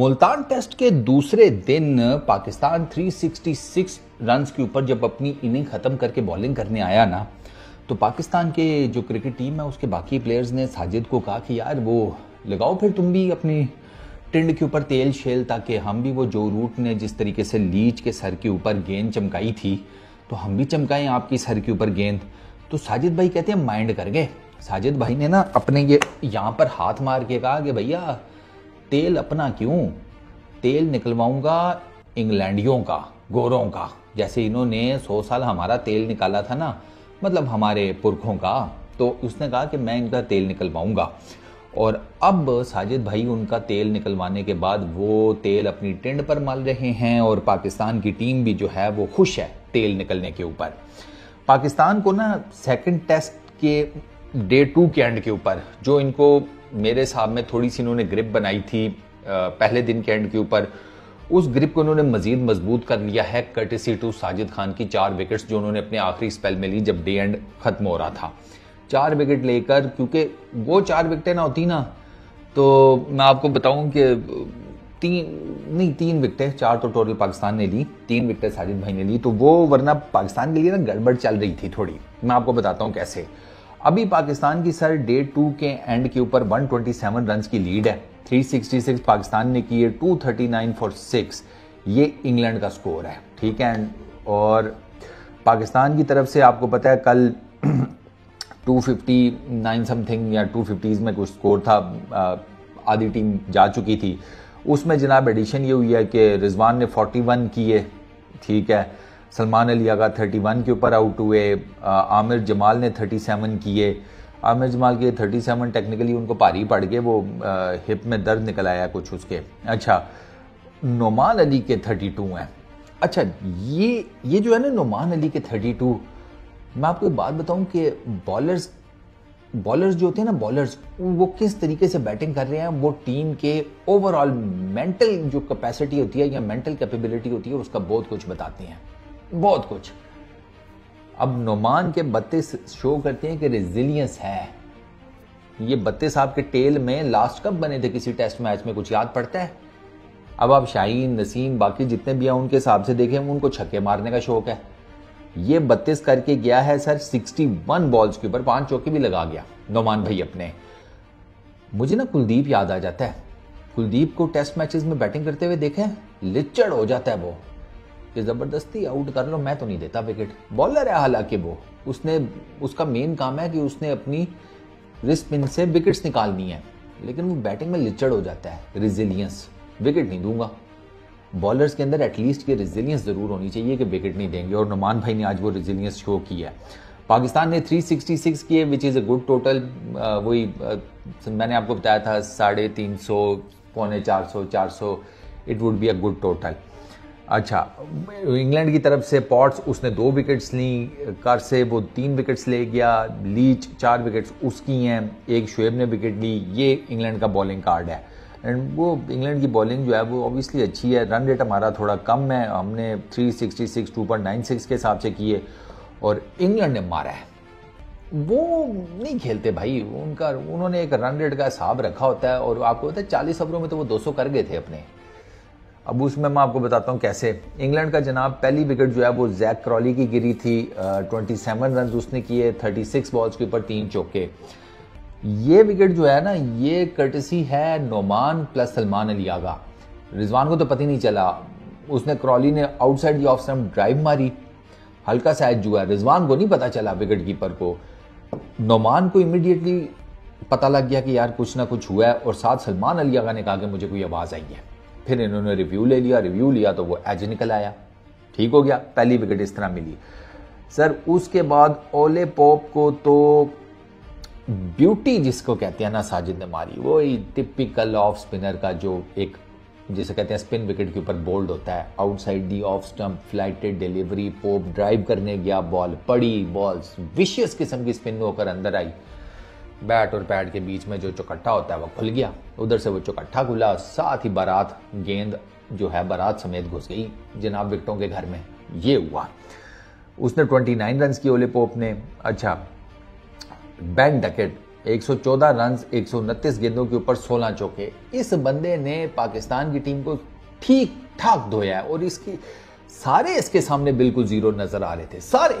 Multan test के दूसरे दिन पाकिस्तान 366 रन्स के ऊपर जब अपनी इनिंग ख़त्म करके बॉलिंग करने आया ना, तो पाकिस्तान के जो क्रिकेट टीम है उसके बाकी प्लेयर्स ने साजिद को कहा कि यार वो लगाओ फिर तुम भी अपनी टिंड के ऊपर तेल शेल, ताकि हम भी वो जो रूट ने जिस तरीके से लीच के सर के ऊपर गेंद चमकाई थी तो हम भी चमकाएं आपकी सर के ऊपर गेंद। तो साजिद भाई कहते हैं माइंड कर गए। साजिद भाई ने ना अपने ये यहाँ पर हाथ मार के कहा कि भैया तेल अपना क्यों, तेल निकलवाऊंगा इंग्लैंडियों का, गोरों का, जैसे इन्होंने 100 साल हमारा तेल निकाला था ना, मतलब हमारे पुरखों का। तो उसने कहा कि मैं इनका तेल निकलवाऊंगा। और अब साजिद भाई उनका तेल निकलवाने के बाद वो तेल अपनी टिंड पर मल रहे हैं और पाकिस्तान की टीम भी जो है वो खुश है तेल निकलने के ऊपर। पाकिस्तान को ना सेकंड टेस्ट के डे 2 के एंड के ऊपर जो इनको मेरे हिसाब में थोड़ी सी इन्होंने ग्रिप बनाई थी पहले दिन के एंड के ऊपर, उस ग्रिप को उन्होंने मजीद मजबूत कर लिया है कर्टेसी टू साजिद खान की 4 विकेट्स जो उन्होंने अपने आखिरी स्पेल में ली जब डे एंड खत्म हो रहा था। 4 विकेट लेकर, क्योंकि वो 4 विकेटें ना होती ना तो मैं आपको बताऊं कि 3 विकेटें, 4 तो टोटल पाकिस्तान ने ली, 3 विकेटें साजिद भाई ने ली, तो वो वरना पाकिस्तान के लिए ना गड़बड़ चल रही थी थोड़ी। मैं आपको बताता हूं कैसे। अभी पाकिस्तान की सर डे 2 के एंड के ऊपर 127 रन की लीड है। 366 पाकिस्तान ने की है, 239 फॉर 6 ये इंग्लैंड का स्कोर है, ठीक है। और पाकिस्तान की तरफ से आपको पता है कल 259 समथिंग या 250s में कुछ स्कोर था, आधी टीम जा चुकी थी। उसमें जनाब एडिशन ये हुई है कि रिजवान ने 41 किए, ठीक है, सलमान अली आगा 31 के ऊपर आउट हुए, आमिर जमाल ने 37 किए। आमिर जमाल के 37 टेक्निकली उनको भारी पड़ गए, वो हिप में दर्द निकल आया कुछ उसके। अच्छा, नोमान अली के 32 हैं। अच्छा, ये जो है ना नोमान अली के 32, मैं आपको एक बात बताऊं कि बॉलर्स जो होते हैं ना, बॉलर्स वो किस तरीके से बैटिंग कर रहे हैं, वो टीम के ओवरऑल मेंटल जो कैपेसिटी होती है या मेंटल कैपेबिलिटी होती है उसका बहुत कुछ बताते हैं, बहुत कुछ। अब नोमान के 32 शो करते हैं कि रेजिलियंस है। ये 32 आपके टेल में लास्ट कब बने थे किसी टेस्ट मैच में, कुछ याद पड़ता है? अब आप शाहीन, नसीम, बाकी जितने भी हैं उनके हिसाब से देखें, उनको छक्के मारने का शौक है। ये 32 करके गया है सर 61 बॉल्स के ऊपर, 5 चौके भी लगा गया नोमान भाई अपने। मुझे ना कुलदीप याद आ जाता है। कुलदीप को टेस्ट मैचेस में बैटिंग करते हुए देखें, लिचड़ हो जाता है वो कि जबरदस्ती आउट कर लो, मैं तो नहीं देता विकेट। बॉलर है हालांकि वो, उसका मेन काम है कि उसने अपनी रिस्ट पिन से विकेट्स निकालनी है, लेकिन वो बैटिंग में लिचड़ हो जाता है। रेजिलियंस, विकेट नहीं दूंगा। बॉलर्स के अंदर एटलीस्ट ये रेजिलियंस जरूर होनी चाहिए कि विकेट नहीं देंगे, और नुमान भाई ने आज वो रेजिलियंस शो किया है। पाकिस्तान ने 366 किए which is a good total. वही मैंने आपको बताया था 350, 450, 400 it would be a good total. अच्छा, इंग्लैंड की तरफ से पॉट्स उसने 2 विकेट्स ली, कर से वो 3 विकेट्स ले गया, लीच 4 विकेट्स उसकी हैं, एक शुएब ने विकेट ली। ये इंग्लैंड का बॉलिंग कार्ड है। एंड वो इंग्लैंड की बॉलिंग जो है वो ऑब्वियसली अच्छी है। रन रेट हमारा थोड़ा कम है, हमने 366 2.96 के हिसाब से किए और इंग्लैंड ने मारा है। वो नहीं खेलते भाई, उन्होंने एक रन रेट का हिसाब रखा होता है, और आपको पता है 40 ओवरों में तो वो 200 कर गए थे अपने। अब उसमें मैं आपको बताता हूँ कैसे। इंग्लैंड का जनाब पहली विकेट जो है वो जैक क्रॉली की गिरी थी, 27 रन उसने किए, 36 बॉल्स के ऊपर 3 चौके। ये विकेट जो है ना, ये कर्टेसी है नोमान प्लस सलमान अली आगा। रिजवान को तो पता ही नहीं चला, उसने क्रॉली ने outside the off stump drive मारी, हल्का सा एज हुआ, रिजवान को नहीं पता चला विकेट कीपर को। नोमान को इमीडिएटली पता लग गया कि यार कुछ ना कुछ हुआ है, और साथ सलमान अली आगा ने कहा कि मुझे कोई आवाज आई है। फिर इन्होंने रिव्यू लिया तो वो एज निकल आया, ठीक हो गया, पहली विकेट इस तरह मिली। सर उसके बाद ओले पोप को तो ब्यूटी जिसको कहते हैं ना साजिद ने मारी, वो टिपिकल ऑफ स्पिनर का जो एक जिसे कहते हैं स्पिन विकेट के ऊपर बोल्ड होता है, outside the off stump flighted delivery, pope drive करने गया, बॉल पड़ी, बॉल्स विशियस किस्म की स्पिन होकर अंदर आई, बैट और पैड के बीच में जो चौकट्टा होता है वो खुल गया, उधर से वो चौकट्टा खुला, साथ ही बारात गेंद जो है बारात समेत घुस गई जनाब विकेटों के घर में। ये हुआ। उसने 29 रन किए ओले पोप ने। अच्छा, बेन डकेट 114 रन 129 गेंदों के ऊपर 16 चौके। इस बंदे ने पाकिस्तान की टीम को ठीक ठाक धोया है और सारे इसके सामने बिल्कुल जीरो नजर आ रहे थे सारे।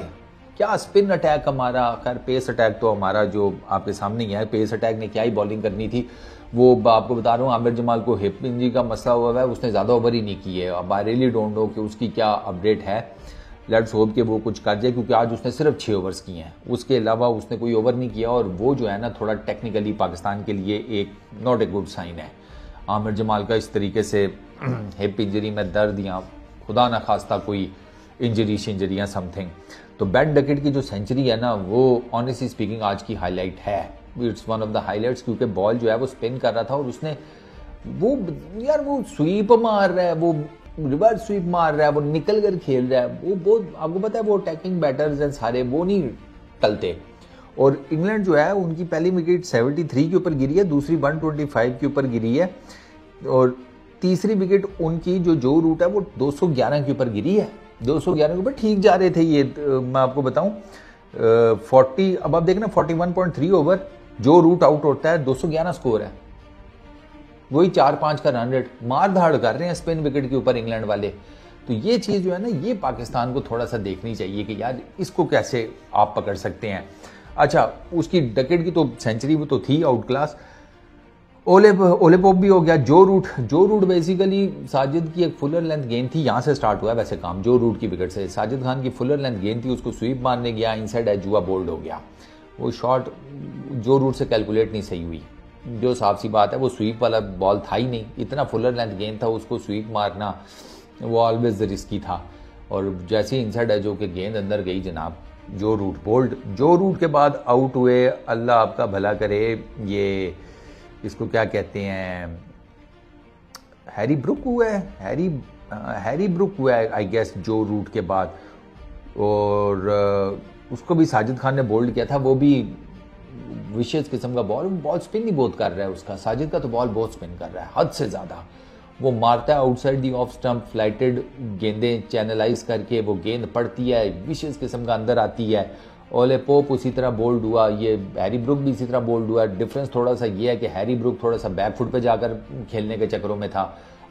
क्या स्पिन अटैक हमारा, खैर पेस अटैक तो हमारा जो आपके सामने ही है, पेस अटैक ने क्या ही बॉलिंग करनी थी। वो आपको बता रहा हूँ, आमिर जमाल को हिप इंजरी का मसला हुआ है, उसने ज्यादा ओवर ही नहीं किए। अब आई रियली डोंट नो कि उसकी क्या अपडेट है। लेट्स होप कि वो कुछ कर जाए, क्योंकि आज उसने सिर्फ 6 ओवर्स किए हैं, उसके अलावा उसने कोई ओवर नहीं किया। और वो जो है ना, थोड़ा टेक्निकली पाकिस्तान के लिए एक नॉट ए गुड साइन है। आमिर जमाल का इस तरीके से हिप इंजरी में दर्द या खुदा ना खास्ता कोई इंजरी या समथिंग। तो बेन डकेट की जो सेंचुरी है ना, वो ऑनेस्टली स्पीकिंग आज की हाईलाइट है। It's one of the highlights, क्योंकि बॉल जो है वो स्पिन कर रहा था और उसने वो स्वीप मार रहा है, वो रिवर्स स्वीप मार रहा है, वो निकल कर खेल रहा है। वो बहुत, आपको पता है, वो अटैकिंग बैटर्स हैं सारे, वो नहीं टलते। और इंग्लैंड जो है, उनकी पहली विकेट 73 के ऊपर गिरी है, दूसरी 125 के ऊपर गिरी है, और तीसरी विकेट उनकी जो रूट है वो 211 के ऊपर गिरी है। 211 के ऊपर ठीक जा रहे थे ये, मैं आपको बताऊं 40, अब आप देखना 41.3 ओवर, जो रूट आउट होता है 211 स्कोर है, वही 4-5 का रन रेट, मार धाड़ कर रहे हैं स्पिन विकेट के ऊपर इंग्लैंड वाले। तो ये चीज जो है ना, ये पाकिस्तान को थोड़ा सा देखनी चाहिए कि यार इसको कैसे आप पकड़ सकते हैं। अच्छा, उसकी डकेट की तो सेंचुरी वो तो थी आउट क्लास। ओले पोप भी हो गया। जो रूट बेसिकली साजिद की एक फुलर लेंथ गेंद थी, यहां से स्टार्ट हुआ है वैसे काम, जो रूट की विकेट से। साजिद खान की फुलर लेंथ गेंद थी, उसको स्वीप मारने गया, इनसाइड एज हुआ, बोल्ड हो गया। वो शॉट जो रूट से कैलकुलेट नहीं सही हुई, जो साफ सी बात है, वो स्वीप वाला बॉल था ही नहीं, इतना फुलर लेंथ गेंद था, उसको स्वीप मारना वो ऑलवेज रिस्की था। और जैसे ही इनसाइड एज होकर गेंद अंदर गई जनाब, जो रूट बोल्ड। जो रूट के बाद आउट हुए, अल्लाह आपका भला करे, ये इसको क्या कहते हैं, हैरी ब्रुक हुआ है, हैरी ब्रुक हुआ है आई गेस, जो रूट के बाद। और उसको भी साजिद खान ने बोल्ड किया था, वो भी विशेष किस्म का बॉल स्पिन ही बहुत कर रहा है उसका। साजिद का तो बॉल बहुत स्पिन कर रहा है, हद से ज्यादा। वो मारता है outside the off stump, flighted गेंदें चैनलाइज करके वो गेंद पड़ती है, विशेष किस्म का अंदर आती है। ओले पोप उसी तरह बोल्ड हुआ, ये हैरी ब्रुक भी इसी तरह बोल्ड हुआ। डिफरेंस थोड़ा सा ये है कि हैरी ब्रुक थोड़ा सा बैकफुट पे जाकर खेलने के चक्करों में था।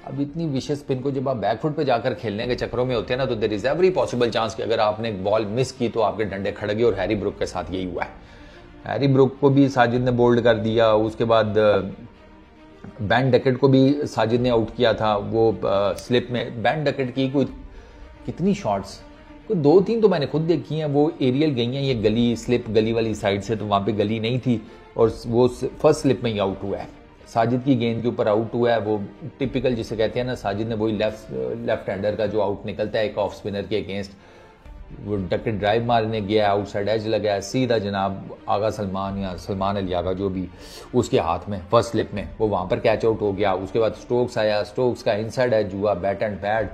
अब इतनी विशेष स्पिन को जब आप बैकफुट पे जाकर खेलने के चक्करों में होते हैं ना, तो there is every possible chance कि अगर आपने बॉल मिस की तो आपके डंडे खड़गे, और हैरी ब्रुक के साथ यही हुआ है। हैरी ब्रुक को भी साजिद ने बोल्ड कर दिया। उसके बाद बेन डकेट को भी साजिद ने आउट किया था, वो स्लिप में। बेन डकेट की कोई कितनी शॉट्स, 2-3 तो मैंने खुद देखी हैं, वो एरियल गई हैं, ये गली स्लिप गली वाली साइड से, तो वहां पे गली नहीं थी, और वो फर्स्ट स्लिप में ही आउट हुआ है। साजिद की गेंद के ऊपर आउट हुआ है, वो टिपिकल जिसे कहते हैं ना, साजिद ने वही लेफ्ट हैंडर का जो आउट निकलता है एक ऑफ स्पिनर के अगेंस्ट, वो डकेट ड्राइव मारने गया, आउटसाइड एज लगा, सीधा जनाब आगा सलमान या सलमान अली आगा जो भी, उसके हाथ में फर्स्ट स्लिप में, वो वहां पर कैच आउट हो गया। उसके बाद स्टोक्स आया, स्टोक्स का इनसाइड एज हुआ, बैट एंड पैड,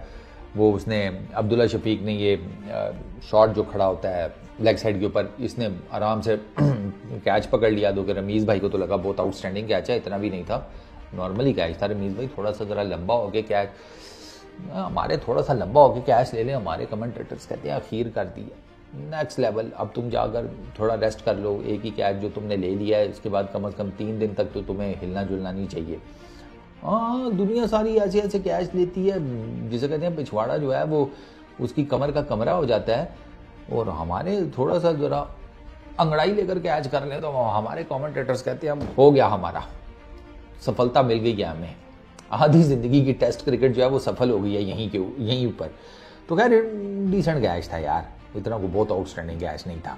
वो उसने अब्दुल्ला शफीक ने ये शॉट जो खड़ा होता है लेग साइड के ऊपर, इसने आराम से कैच पकड़ लिया। दो कि रमीज़ भाई को तो लगा बहुत आउटस्टैंडिंग कैच है, इतना भी नहीं था, नॉर्मली कैच था। रमीज़ भाई थोड़ा सा ज़रा लंबा हो गया कैच, हमारे थोड़ा सा लंबा होकर कैच ले लें, हमारे कमेंटेटर्स कहते हैं आखिर कर दिया, नेक्स्ट लेवल, अब तुम जाकर थोड़ा रेस्ट कर लो, एक ही कैच जो तुमने ले लिया है, इसके बाद कम से कम 3 दिन तक तो तुम्हें हिलना जुलना नहीं चाहिए। हाँ, दुनिया सारी ऐसे ऐसे कैच लेती है, जिसे कहते हैं पिछवाड़ा जो है वो उसकी कमर का कमरा हो जाता है, और हमारे थोड़ा सा जरा अंगड़ाई लेकर कैच कर ले तो हमारे कमेंटेटर्स कहते हैं अब हो गया, हमारा सफलता मिल गई है हमें, आधी जिंदगी की टेस्ट क्रिकेट जो है वो सफल हो गई है यहीं ऊपर। तो खैर डिसेंट कैच था यार, इतना को बहुत आउटस्टैंडिंग कैच नहीं था।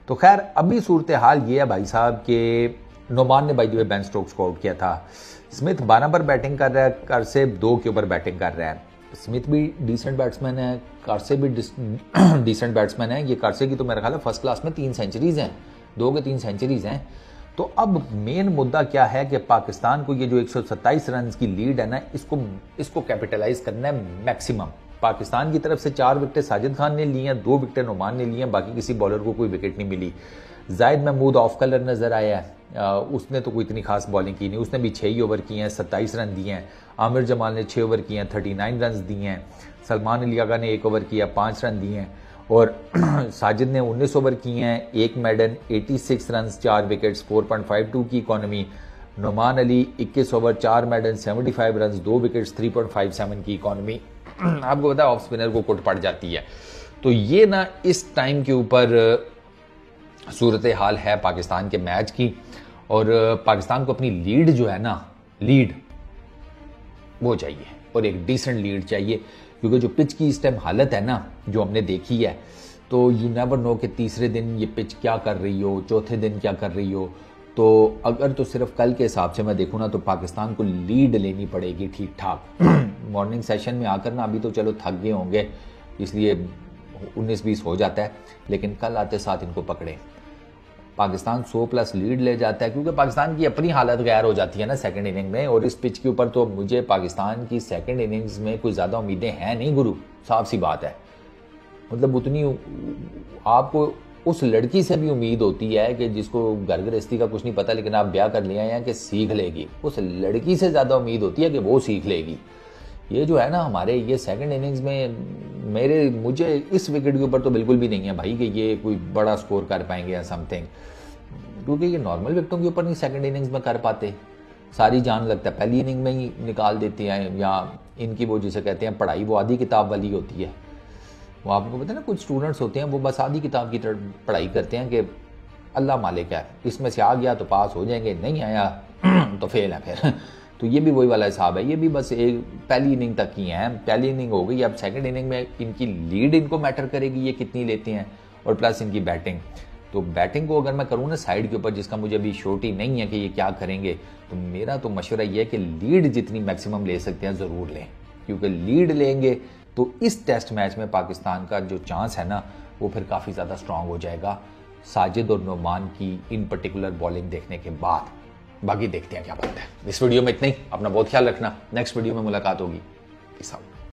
तो खैर अभी सूरत हाल ये है भाई साहब के नोमान ने by the way Ben Stokes को आउट किया था। स्मिथ 12 पर बैटिंग कर रहा है, कारसेव 2 के ऊपर बैटिंग कर रहा है। स्मिथ भी डिसेंट बैट्समैन है, कारसे भी डिसेंट बैट्समैन है। ये कारसे की तो मेरा ख्याल है फर्स्ट क्लास में 3 सेंचुरीज हैं, 2 के 3 सेंचुरीज हैं। तो अब मेन मुद्दा क्या है कि पाकिस्तान को ये जो 127 रन की लीड है ना, इसको कैपिटलाइज करना है मैक्सिमम। पाकिस्तान की तरफ से 4 विकेटें साजिद खान ने ली हैं, 2 विकेटें नोमान ने ली हैं, बाकी किसी बॉलर को कोई विकेट नहीं मिली। जाहिद महमूद ऑफ कलर नजर आया है, उसने तो कोई इतनी खास बॉलिंग की नहीं, उसने भी 6 ही ओवर किए हैं, 27 रन दिए हैं। आमिर जमाल ने 6 ओवर किए हैं, 39 रन दिए हैं। सलमान अली आगा ने 1 ओवर किया, 5 रन दिए हैं। और साजिद ने 19 ओवर किए हैं, 1 मेडन, 86 रन, 4 विकेट्स, 4.52 की economy. Noman Ali 21 over, 4 maiden, 75 run, 2 wickets, 3.57 की इकॉनमी। आपको पता है ऑफ स्पिनर को कुट पड़ जाती है। तो ये ना इस टाइम के ऊपर सूरत हाल है पाकिस्तान के मैच की, और पाकिस्तान को अपनी लीड जो है ना, लीड वो चाहिए, और एक डिसेंट लीड चाहिए, क्योंकि जो पिच की इस टाइम हालत है ना जो हमने देखी है, तो यू नेवर नो कि तीसरे दिन ये पिच क्या कर रही हो, चौथे दिन क्या कर रही हो। तो अगर तो सिर्फ कल के हिसाब से मैं देखूँ ना, तो पाकिस्तान को लीड लेनी पड़ेगी ठीक ठाक। मॉर्निंग सेशन में आकर ना अभी तो चलो थक गए होंगे, इसलिए 19-20 हो जाता है, लेकिन कल आते साथ इनको पकड़े। पाकिस्तान 100+ लीड ले जाता है, क्योंकि पाकिस्तान की अपनी हालत गैर हो जाती है ना सेकंड इनिंग में, और इस पिच के ऊपर तो मुझे पाकिस्तान की सेकंड इनिंग्स में कोई ज़्यादा उम्मीदें हैं नहीं गुरु, साफ सी बात है। मतलब उतनी आपको उस लड़की से भी उम्मीद होती है कि जिसको घर गृहस्थी का कुछ नहीं पता, लेकिन आप ब्याह कर लिया है कि सीख लेगी, उस लड़की से ज़्यादा उम्मीद होती है कि वो सीख लेगी। ये जो है ना हमारे ये सेकंड इनिंग्स में मुझे इस विकेट के ऊपर तो बिल्कुल भी नहीं है भाई कि ये कोई बड़ा स्कोर कर पाएंगे या समथिंग, क्योंकि ये नॉर्मल विकेटों के ऊपर नहीं सेकंड इनिंग्स में कर पाते। सारी जान लगता है पहली इनिंग में ही निकाल देते हैं, या इनकी वो जिसे कहते हैं पढ़ाई वो आधी किताब वाली होती है। वो आपको पता है ना, कुछ स्टूडेंट्स होते हैं वो बस आधी किताब की पढ़ाई करते हैं कि अल्लाह मालिक है, इसमें से आ गया तो पास हो जाएंगे, नहीं आया तो फेल है फिर। तो ये भी वही वाला हिसाब है, ये भी बस एक पहली इनिंग तक की है, पहली इनिंग हो गई, अब सेकंड इनिंग में इनकी लीड इनको मैटर करेगी ये कितनी लेते हैं, और प्लस इनकी बैटिंग। तो बैटिंग को अगर मैं करूँ ना साइड के ऊपर, जिसका मुझे अभी श्योरिटी नहीं है कि ये क्या करेंगे, तो मेरा तो मशवरा ये है कि लीड जितनी मैक्सिमम ले सकते हैं ज़रूर लें, क्योंकि लीड लेंगे तो इस टेस्ट मैच में पाकिस्तान का जो चांस है ना वो फिर काफ़ी ज़्यादा स्ट्रांग हो जाएगा साजिद और नुमान की इन पर्टिकुलर बॉलिंग देखने के बाद। बाकी देखते हैं क्या बनता है। इस वीडियो में इतना ही, अपना बहुत ख्याल रखना, नेक्स्ट वीडियो में मुलाकात होगी। Peace out.